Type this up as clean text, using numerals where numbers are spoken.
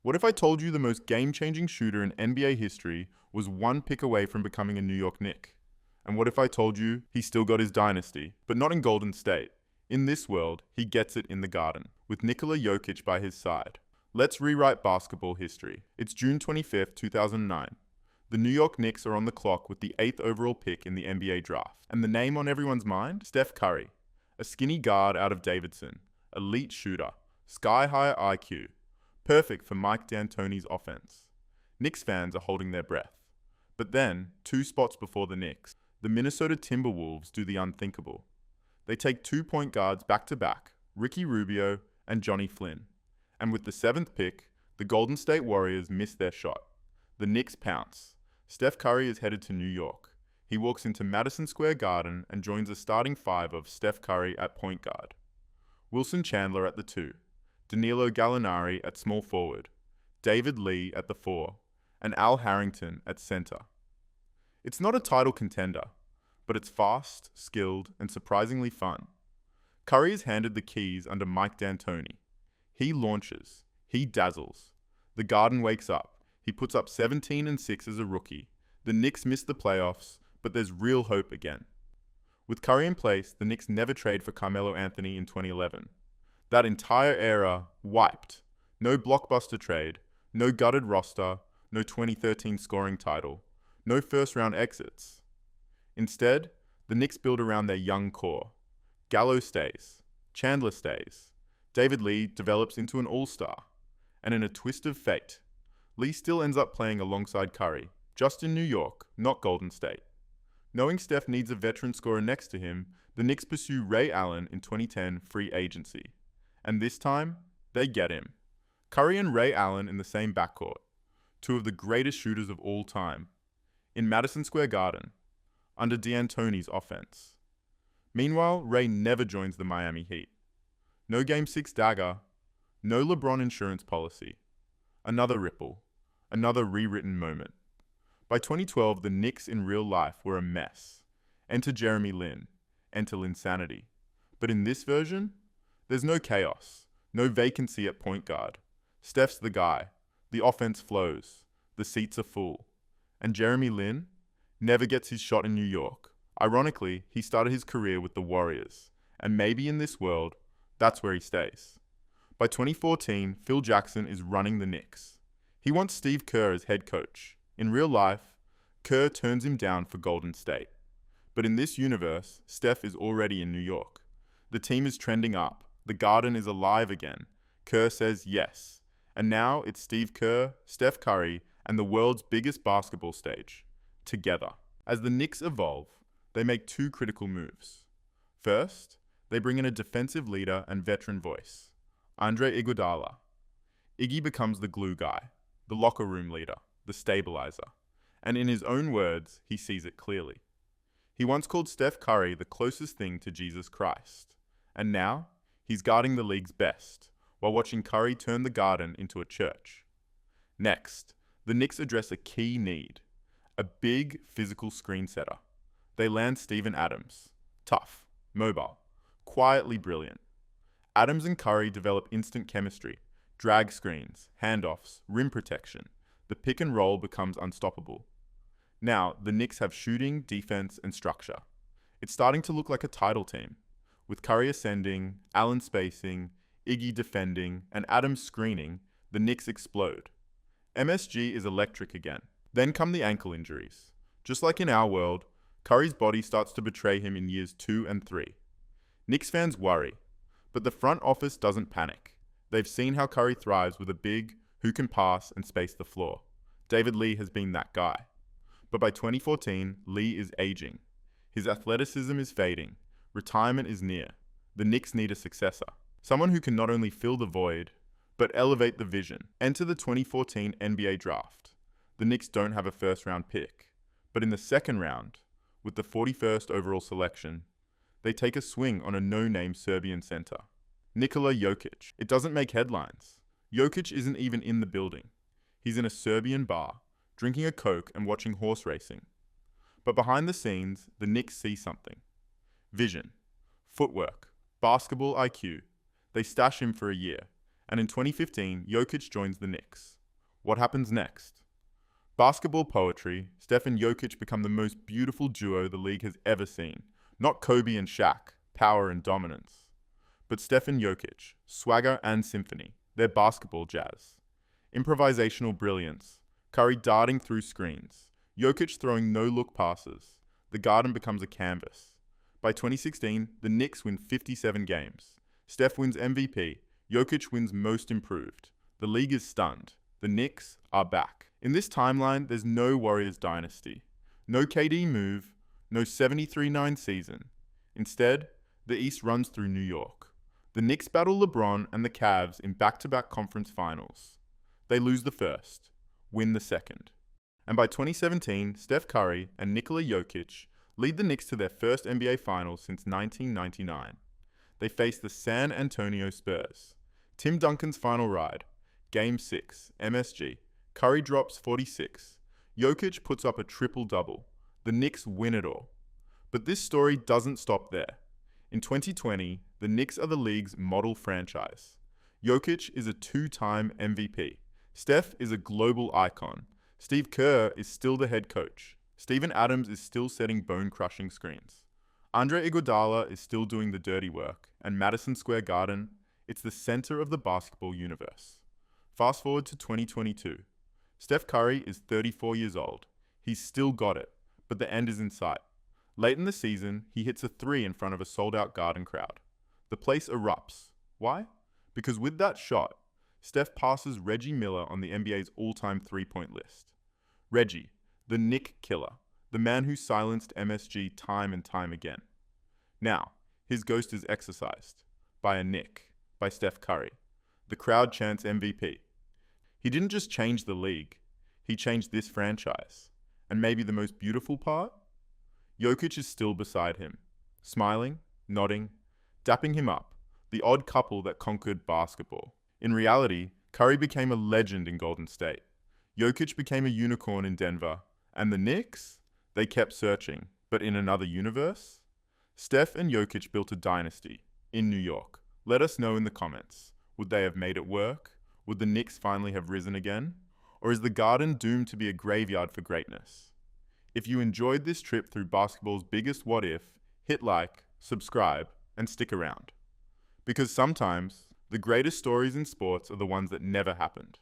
What if I told you the most game-changing shooter in NBA history was one pick away from becoming a New York Knick? And what if I told you he still got his dynasty, but not in Golden State? In this world, he gets it in the Garden, with Nikola Jokic by his side. Let's rewrite basketball history. It's June 25th, 2009. The New York Knicks are on the clock with the 8th overall pick in the NBA draft. And the name on everyone's mind? Steph Curry. A skinny guard out of Davidson. Elite shooter. Sky-high IQ. Perfect for Mike D'Antoni's offense. Knicks fans are holding their breath. But then, 2 spots before the Knicks, the Minnesota Timberwolves do the unthinkable. They take 2 point guards back-to-back, Ricky Rubio and Johnny Flynn. And with the 7th pick, the Golden State Warriors miss their shot. The Knicks pounce. Steph Curry is headed to New York. He walks into Madison Square Garden and joins a starting 5 of Steph Curry at point guard, Wilson Chandler at the 2, Danilo Gallinari at small forward, David Lee at the 4, and Al Harrington at center. It's not a title contender, but it's fast, skilled, and surprisingly fun. Curry is handed the keys under Mike D'Antoni. He launches. He dazzles. The Garden wakes up. He puts up 17 and 6 as a rookie. The Knicks miss the playoffs, but there's real hope again. With Curry in place, the Knicks never trade for Carmelo Anthony in 2011. That entire era wiped. No blockbuster trade, no gutted roster, no 2013 scoring title, no first-round exits. Instead, the Knicks build around their young core. Gallo stays. Chandler stays. David Lee develops into an all-star. And in a twist of fate, Lee still ends up playing alongside Curry, just in New York, not Golden State. Knowing Steph needs a veteran scorer next to him, the Knicks pursue Ray Allen in 2010 free agency. And this time, they get him. Curry and Ray Allen in the same backcourt, 2 of the greatest shooters of all time, in Madison Square Garden, under D'Antoni's offense. Meanwhile, Ray never joins the Miami Heat. No Game 6 dagger, no LeBron insurance policy. Another ripple, another rewritten moment. By 2012, the Knicks in real life were a mess. Enter Jeremy Lin, enter Linsanity. But in this version, there's no chaos, no vacancy at point guard. Steph's the guy, the offense flows, the seats are full. And Jeremy Lin never gets his shot in New York. Ironically, he started his career with the Warriors, and maybe in this world, that's where he stays. By 2014, Phil Jackson is running the Knicks. He wants Steve Kerr as head coach. In real life, Kerr turns him down for Golden State. But in this universe, Steph is already in New York. The team is trending up. The Garden is alive again. Kerr says yes. And now it's Steve Kerr, Steph Curry, and the world's biggest basketball stage, together. As the Knicks evolve, they make 2 critical moves. First, they bring in a defensive leader and veteran voice, Andre Iguodala. Iggy becomes the glue guy, the locker room leader, the stabilizer. And in his own words, he sees it clearly. He once called Steph Curry the closest thing to Jesus Christ. And now, he's guarding the league's best, while watching Curry turn the Garden into a church. Next, the Knicks address a key need, a big physical screen setter. They land Steven Adams. Tough, mobile, quietly brilliant. Adams and Curry develop instant chemistry, drag screens, handoffs, rim protection. The pick and roll becomes unstoppable. Now, the Knicks have shooting, defense, and structure. It's starting to look like a title team, with Curry ascending, Allen spacing, Iggy defending, and Adams screening. The Knicks explode. MSG is electric again. Then come the ankle injuries. Just like in our world, Curry's body starts to betray him in years 2 and 3. Knicks fans worry, but the front office doesn't panic. They've seen how Curry thrives with a big who can pass and space the floor. David Lee has been that guy. But by 2014, Lee is aging. His athleticism is fading. Retirement is near. The Knicks need a successor. Someone who can not only fill the void, but elevate the vision. Enter the 2014 NBA draft. The Knicks don't have a first-round pick. But in the second round, with the 41st overall selection, they take a swing on a no-name Serbian center, Nikola Jokic. It doesn't make headlines. Jokic isn't even in the building. He's in a Serbian bar, drinking a Coke and watching horse racing. But behind the scenes, the Knicks see something. Vision, footwork, basketball IQ. They stash him for a year, And in 2015, Jokic joins the Knicks. What happens next? Basketball poetry, Steph and Jokic become the most beautiful duo the league has ever seen. Not Kobe and Shaq, power and dominance. But Steph and Jokic, swagger and symphony, they're basketball jazz. Improvisational brilliance, Curry darting through screens, Jokic throwing no-look passes. The Garden becomes a canvas. By 2016, the Knicks win 57 games. Steph wins MVP, Jokic wins Most Improved. The league is stunned. The Knicks are back. In this timeline, there's no Warriors dynasty. No KD move, no 73-9 season. Instead, the East runs through New York. The Knicks battle LeBron and the Cavs in back-to-back conference finals. They lose the first, win the second. And by 2017, Steph Curry and Nikola Jokic lead the Knicks to their first NBA Finals since 1999. They face the San Antonio Spurs. Tim Duncan's final ride, Game 6, MSG. Curry drops 46. Jokic puts up a triple-double. The Knicks win it all. But this story doesn't stop there. In 2020, the Knicks are the league's model franchise. Jokic is a two-time MVP. Steph is a global icon. Steve Kerr is still the head coach. Steven Adams is still setting bone-crushing screens. Andre Iguodala is still doing the dirty work. And Madison Square Garden, it's the center of the basketball universe. Fast forward to 2022. Steph Curry is 34 years old. He's still got it, but the end is in sight. Late in the season, he hits a three in front of a sold-out Garden crowd. The place erupts. Why? Because with that shot, Steph passes Reggie Miller on the NBA's all-time three-point list. Reggie, the Knick killer, the man who silenced MSG time and time again. Now, his ghost is exorcised by a Knick, by Steph Curry. The crowd chants MVP. He didn't just change the league, he changed this franchise. And maybe the most beautiful part? Jokic is still beside him, smiling, nodding, dapping him up, the odd couple that conquered basketball. In reality, Curry became a legend in Golden State. Jokic became a unicorn in Denver. And the Knicks? They kept searching, but in another universe? Steph and Jokic built a dynasty in New York. Let us know in the comments. Would they have made it work? Would the Knicks finally have risen again? Or is the Garden doomed to be a graveyard for greatness? If you enjoyed this trip through basketball's biggest what if, hit like, subscribe, and stick around. Because sometimes, the greatest stories in sports are the ones that never happened.